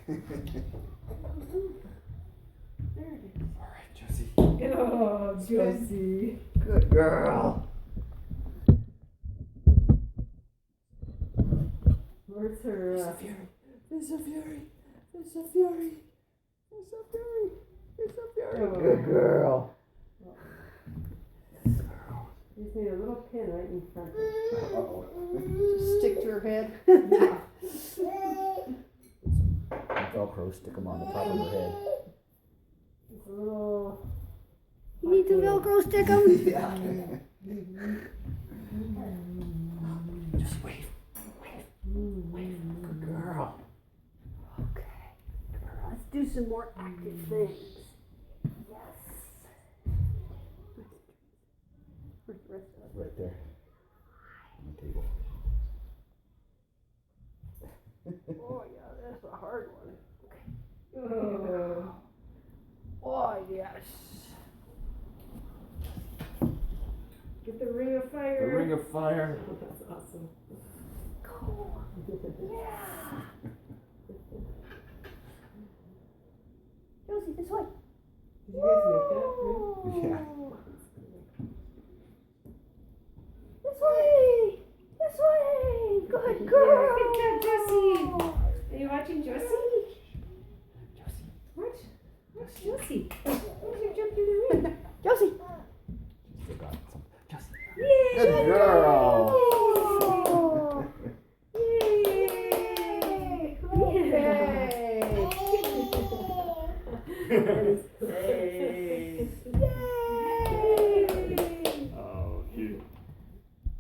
There it is. All right, Josie. Oh, Josie. Good girl. Where's her? There's a fury. There's a fury. There's a fury. There's a fury. There's a fury. Oh. Good girl. You just need a little pin right in front. Uh-oh. Just stick to her head. Velcro, stick them on the top of her head. It's a little. You need to Velcro stick them. Yeah. Just wait. Good girl. Okay. Let's do some more active things. Yes. Where's the rest of it? Right there. On the table. Oh yeah, that's a hard one. Oh. Oh yes. Get the ring of fire. The ring of fire. Oh, that's awesome. Cool. Yeah. Josie, this way. Did you guys make that ring? Yeah. This way. This way. Good girl. Good job, Josie. Are you watching Josie?